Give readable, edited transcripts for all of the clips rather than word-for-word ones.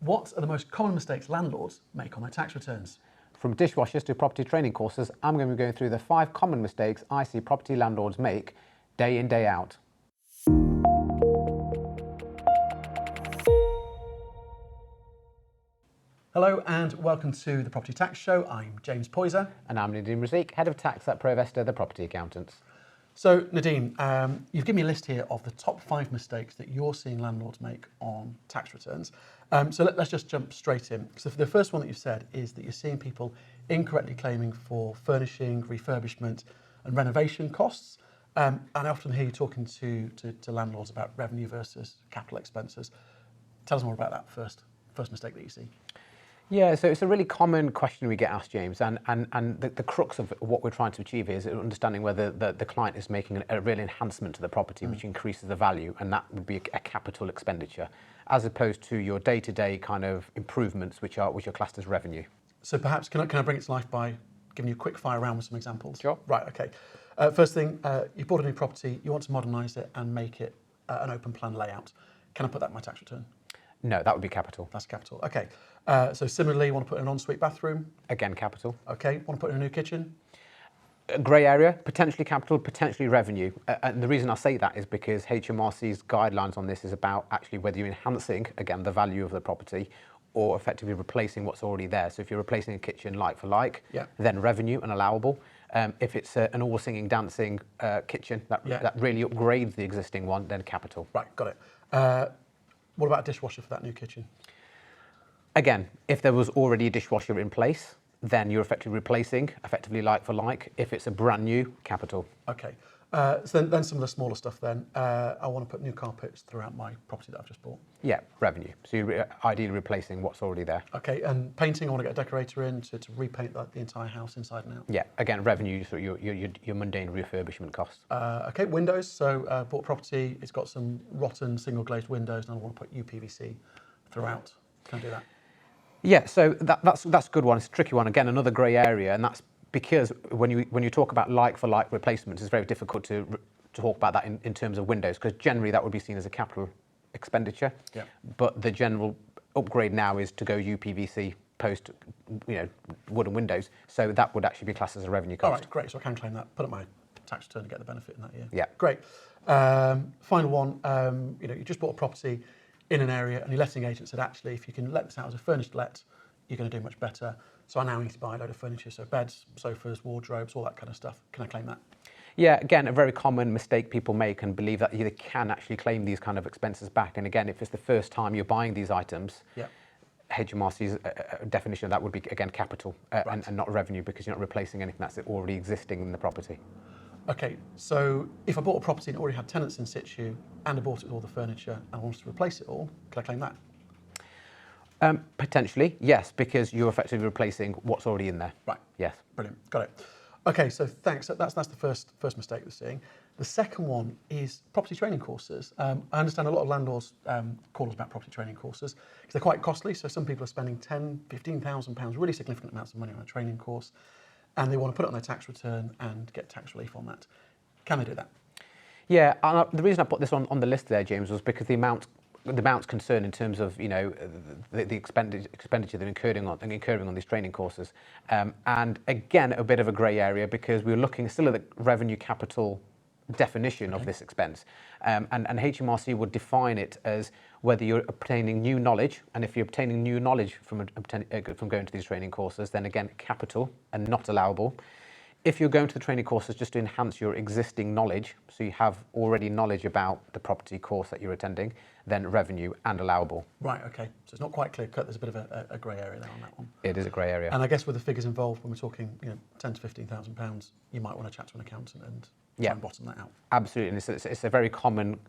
What are the most common mistakes landlords make on their tax returns? From dishwashers to property training courses, I'm going to be going through the 5 common mistakes I see property landlords make day in, day out. Hello and welcome to the Property Tax Show. I'm James Poyser. And I'm Nadeem, Head of Tax at Provestor, the property accountants. So Nadeem, you've given me a list here of the top 5 mistakes that you're seeing landlords make on tax returns. So let's just jump straight in. So the first one that you've said is that you're seeing people incorrectly claiming for furnishing, refurbishment and renovation costs. And I often hear you talking to landlords about revenue versus capital expenses. Tell us more about that first mistake that you see. Yeah, so it's a really common question we get asked, James, and the crux of what we're trying to achieve is understanding whether the client is making a real enhancement to the property, which increases the value, and that would be a capital expenditure, as opposed to your day-to-day kind of improvements, which are classed as revenue. So perhaps, can I bring it to life by giving you a quick fire round with some examples? Sure. Right, okay. First thing, you bought a new property, you want to modernise it and make it an open plan layout. Can I put that in my tax return? No, that would be capital. That's capital, okay. So similarly, you want to put in an ensuite bathroom? Again, capital. Okay, want to put in a new kitchen? A grey area, potentially capital, potentially revenue. And the reason I say that is because HMRC's guidelines on this is about actually whether you're enhancing, again, the value of the property or effectively replacing what's already there. So if you're replacing a kitchen like for like, then revenue and allowable. If it's an all singing, dancing kitchen that really upgrades the existing one, then capital. Right, got it. What about a dishwasher for that new kitchen? Again, if there was already a dishwasher in place, then you're effectively replacing, effectively like for like. If it's a brand new, capital. Okay. So then some of the smaller stuff then. I want to put new carpets throughout my property that I've just bought. Yeah, revenue. So you're ideally replacing what's already there. Okay, and painting, I want to get a decorator in to repaint the entire house inside and out. Yeah, again, revenue, so your mundane refurbishment costs. Okay, windows. So bought property, it's got some rotten single glazed windows and I want to put UPVC throughout. Can I do that? Yeah, so that's a good one. It's a tricky one. Again, another grey area, and that's because when you talk about like-for-like replacements, it's very difficult to talk about that in terms of windows, because generally that would be seen as a capital expenditure. Yeah. But the general upgrade now is to go UPVC post, wooden windows. So that would actually be classed as a revenue cost. All right, great. So I can claim that, put it on my tax return and get the benefit in that year. Yeah. Great. Final one. You just bought a property in an area and your letting agent said, actually, if you can let this out as a furnished let, you're going to do much better. So I now need to buy a load of furniture, so beds, sofas, wardrobes, all that kind of stuff. Can I claim that? Yeah, again, a very common mistake people make and believe that they can actually claim these kind of expenses back. And again, if it's the first time you're buying these items, HMRC's definition of that would be, again, capital and not revenue, because you're not replacing anything that's already existing in the property. Okay, so if I bought a property and already had tenants in situ and I bought it with all the furniture and I wanted to replace it all, can I claim that? Potentially, yes, because you're effectively replacing what's already in there. Right. Yes. Brilliant. Got it. Okay, so thanks. That's the first mistake we're seeing. The second one is property training courses. I understand a lot of landlords call us about property training courses because they're quite costly. So some people are spending £10,000, £15,000, really significant amounts of money on a training course, and they want to put it on their tax return and get tax relief on that. Can they do that? Yeah, and the reason I put this on the list there, James, was because the amount's concerned in terms of the expenditure they're incurring on these training courses, and again a bit of a grey area because we're looking still at the revenue capital definition of this expense, and HMRC would define it as whether you're obtaining new knowledge, and if you're obtaining new knowledge from going to these training courses, then again capital and not allowable. If you're going to the training courses just to enhance your existing knowledge, so you have already knowledge about the property course that you're attending, then revenue and allowable. Right, okay. So it's not quite clear cut. There's a bit of a grey area there on that one. It is a grey area. And I guess with the figures involved, when we're talking £10,000 to £15,000, you might want to chat to an accountant and try and bottom that out. Absolutely. And it's a very common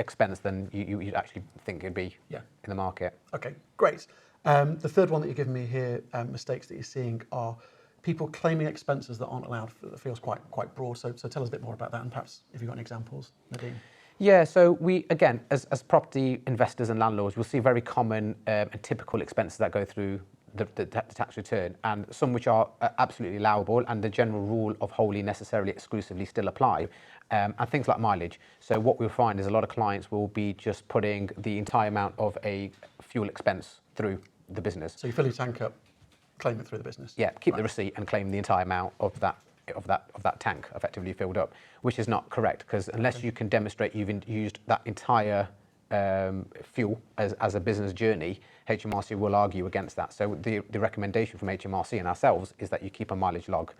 expense than you'd actually think it'd be in the market. Okay, great. The third one that you're giving me here, mistakes that you're seeing are people claiming expenses that aren't allowed. That feels quite broad. So tell us a bit more about that, and perhaps if you've got any examples, Nadeem. Yeah, so we, again, as property investors and landlords, we'll see very common and typical expenses that go through the tax return, and some which are absolutely allowable, and the general rule of wholly, necessarily, exclusively still apply, and things like mileage. So what we'll find is a lot of clients will be just putting the entire amount of a fuel expense through the business. So you fill your tank up, claim it through the business. Yeah, keep the receipt and claim the entire amount of that tank effectively filled up, which is not correct, because unless you can demonstrate you've used that entire fuel as a business journey, HMRC will argue against that. So the recommendation from HMRC and ourselves is that you keep a mileage log,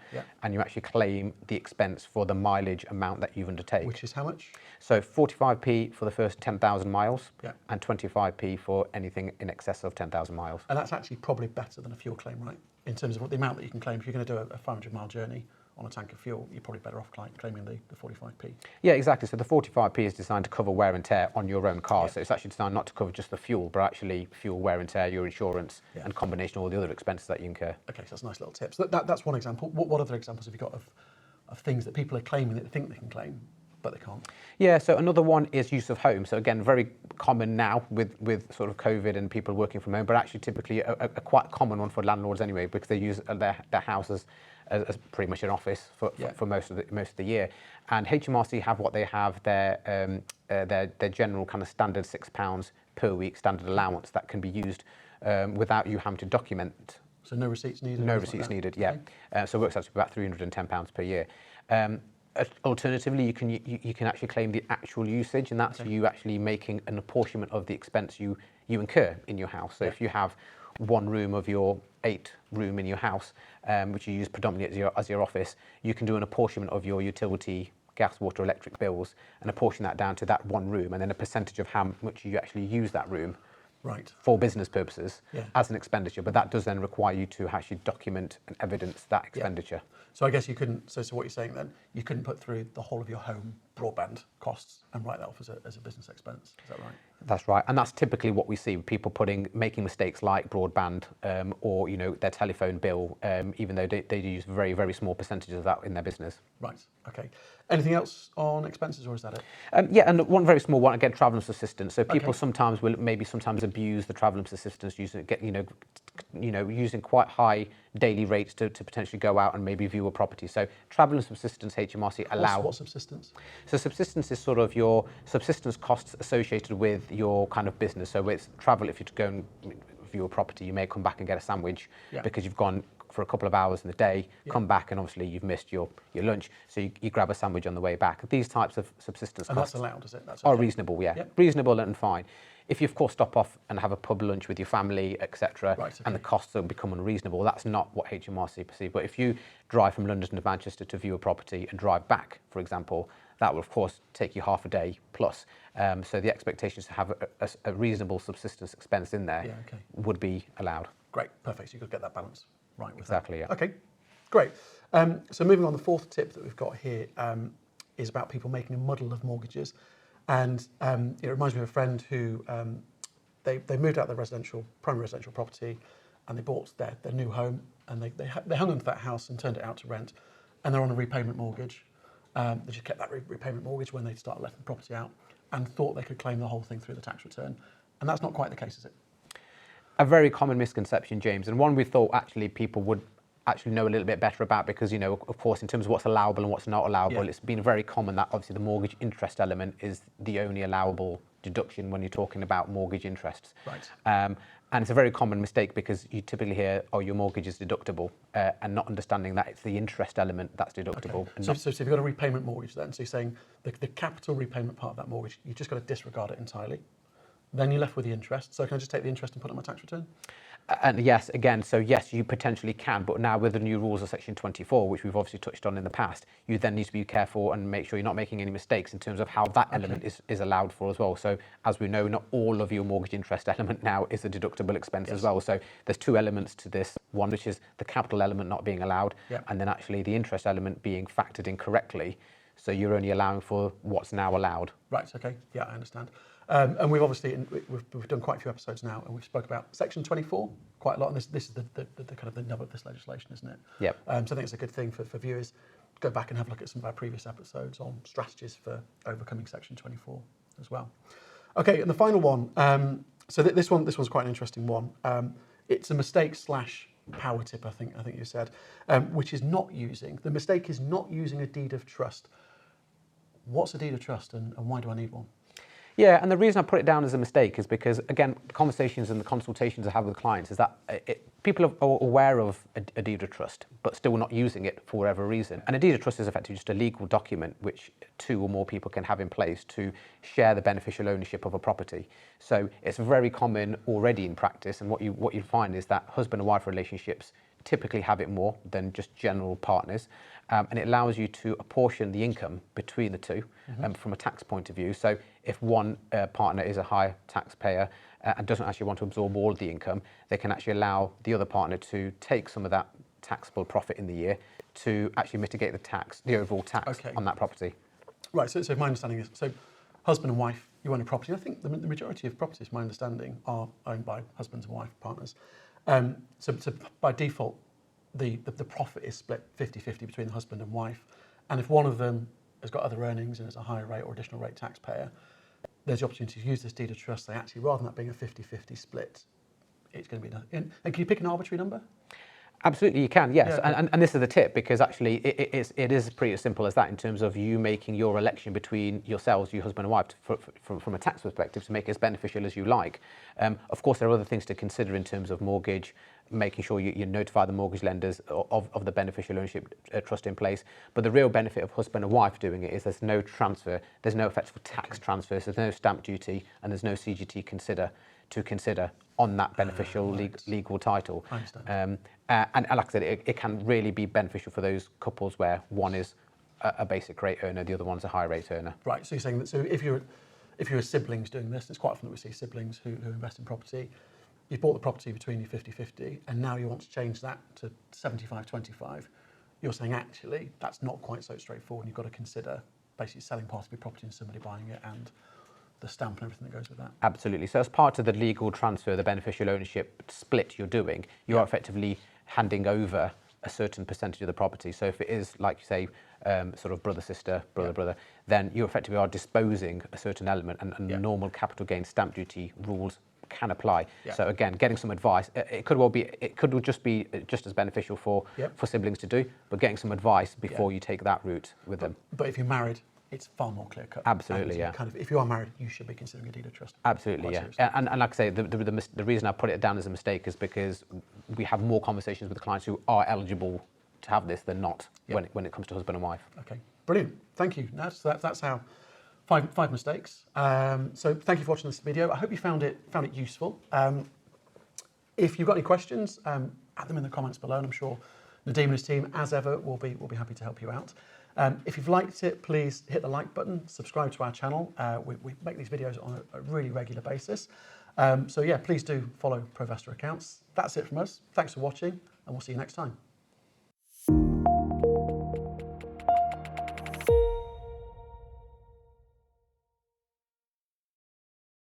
and you actually claim the expense for the mileage amount that you've undertaken. Which is how much? So 45p for the first 10,000 miles, Yeah. and 25p for anything in excess of 10,000 miles. And that's actually probably better than a fuel claim, right? In terms of the amount that you can claim. If you're going to do a 500-mile journey on a tank of fuel, you're probably better off claiming the 45p. Yeah, exactly. So the 45p is designed to cover wear and tear on your own car. So it's actually designed not to cover just the fuel, but actually fuel, wear and tear, your insurance, and combination of all the other expenses that you incur. Okay, so that's a nice little tip. So that's one example. What other examples have you got of things that people are claiming that they think they can claim, but they can't? Yeah, so another one is use of home. So again, very common now with sort of COVID and people working from home, but actually typically a quite common one for landlords anyway, because they use their houses as pretty much an office for most of the year. And HMRC have what they have, their general kind of standard £6 per week standard allowance that can be used without you having to document. So no receipts needed? No receipts needed, yeah. Okay. So it works out to about £310 per year. Alternatively, you can actually claim the actual usage, and that's you actually making an apportionment of the expense you incur in your house. So if you have one room of your 8-room in your house, which you use predominantly as your office, you can do an apportionment of your utility, gas, water, electric bills, and apportion that down to that one room, and then a percentage of how much you actually use that room. Right. For business purposes as an expenditure, but that does then require you to actually document and evidence that expenditure. So I guess you couldn't, so what you're saying then, you couldn't put through the whole of your home broadband costs and write that off as a business expense, is that right? That's right, and that's typically what we see with people making mistakes like broadband or their telephone bill, even though they use very, very small percentages of that in their business. Right, okay. Anything else on expenses, or is that it? Yeah, and one very small one, again, traveller's assistance. So people sometimes will sometimes abuse the traveller's assistance, using quite high daily rates to potentially go out and maybe view a property. So traveller's assistance, HMRC allow. What's subsistence? So subsistence is sort of your subsistence costs associated with your kind of business. So it's travel. If you go and view a property, you may come back and get a sandwich because you've gone for a couple of hours in the day, come back, and obviously you've missed your lunch, so you grab a sandwich on the way back. These types of subsistence costs that's allowed, is it? That's are reasonable, reasonable and fine. If you, of course, stop off and have a pub lunch with your family, etc., and the costs will become unreasonable, that's not what HMRC perceive. But if you drive from London to Manchester to view a property and drive back, for example, that will, of course, take you half a day plus. So the expectation is to have a reasonable subsistence expense in there would be allowed. Great, perfect. So you could get that balance right with exactly, that. Okay, great. So moving on, the fourth tip that we've got here is about people making a muddle of mortgages. And it reminds me of a friend who they moved out their primary residential property, and they bought their new home, and they hung onto that house and turned it out to rent, and they're on a repayment mortgage. They just kept that repayment mortgage when they started letting the property out, and thought they could claim the whole thing through the tax return. And that's not quite the case, is it? A very common misconception, James, and one we thought actually people would actually know a little bit better about, because, of course, in terms of what's allowable and what's not allowable, it's been very common that obviously the mortgage interest element is the only allowable deduction when you're talking about mortgage interests. Right. And it's a very common mistake, because you typically hear, oh, your mortgage is deductible, and not understanding that it's the interest element that's deductible. Okay. So if you've got a repayment mortgage then, so you're saying the capital repayment part of that mortgage, you've just got to disregard it entirely. Then you're left with the interest. So can I just take the interest and put it on my tax return? And yes, again, so yes, you potentially can, but now with the new rules of Section 24, which we've obviously touched on in the past, you then need to be careful and make sure you're not making any mistakes in terms of how that element is allowed for as well. So as we know, not all of your mortgage interest element now is a deductible expense as well. So there's two elements to this. One, which is the capital element not being allowed, and then actually the interest element being factored in correctly. So you're only allowing for what's now allowed. Right, okay, yeah, I understand. And we've obviously we've done quite a few episodes now, and we've spoke about Section 24 quite a lot. And this is the kind of the nub of this legislation, isn't it? Yep. So I think it's a good thing for viewers. Go back and have a look at some of our previous episodes on strategies for overcoming Section 24 as well. Okay, and the final one. So this one's quite an interesting one. It's a mistake / power tip, I think you said, which is not using, the mistake is not using a deed of trust. What's a deed of trust and why do I need one? Yeah, and the reason I put it down as a mistake is because, again, the conversations and the consultations I have with clients is that people are aware of a deed of trust, but still not using it for whatever reason. And a deed of trust is effectively just a legal document which 2 or more people can have in place to share the beneficial ownership of a property. So it's very common already in practice, and what you find is that husband and wife relationships typically have it more than just general partners, and it allows you to apportion the income between the 2 from a tax point of view. So if one partner is a high taxpayer and doesn't actually want to absorb all of the income, they can actually allow the other partner to take some of that taxable profit in the year to actually mitigate the overall tax on that property. Right, so my understanding is, so husband and wife, you own a property. I think the majority of properties, my understanding, are owned by husbands and wife partners. So by default, the profit is split 50-50 between the husband and wife. And if one of them has got other earnings and is a higher rate or additional rate taxpayer, there's the opportunity to use this deed of trust. They actually, rather than that being a 50-50 split, it's going to be and can you pick an arbitrary number? Absolutely, you can, yes. Yeah, and this is the tip, because actually it is pretty as simple as that in terms of you making your election between yourselves, your husband and wife, from a tax perspective, to make it as beneficial as you like. Of course, there are other things to consider in terms of mortgage, making sure you notify the mortgage lenders of the beneficial ownership trust in place. But the real benefit of husband and wife doing it is there's no transfer, there's no effective tax transfer, so there's no stamp duty, and there's no CGT to consider on that beneficial legal title. I understand. And like I said, it can really be beneficial for those couples where one is a basic rate earner, the other one's a high rate earner. Right, so you're saying that, so if you're siblings doing this, it's quite often that we see siblings who invest in property. You've bought the property between you 50-50, and now you want to change that to 75-25. You're saying actually that's not quite so straightforward, and you've got to consider basically selling part of your property and somebody buying it, and the stamp and everything that goes with that. Absolutely. So as part of the legal transfer, the beneficial ownership split you're doing, you are effectively handing over a certain percentage of the property. So if it is, like you say, sort of brother-sister, brother-brother, then you effectively are disposing a certain element, and normal capital gains stamp duty rules can apply. So again, getting some advice, it could just be just as beneficial for siblings to do, but getting some advice before you take that route with them. But if you're married, it's far more clear cut. Absolutely, yeah. Kind of, if you are married, you should be considering a deed of trust. Absolutely, yeah. And like I say, the reason I put it down as a mistake is because we have more conversations with the clients who are eligible to have this than not when it comes to husband and wife. Okay, brilliant. Thank you. That's how five mistakes. So thank you for watching this video. I hope you found it useful. If you've got any questions, add them in the comments below, and I'm sure Nadeem and his team, as ever, will be happy to help you out. If you've liked it, please hit the like button, subscribe to our channel. We make these videos on a really regular basis. So yeah, please do follow Provestor Accounts. That's it from us. Thanks for watching, and we'll see you next time.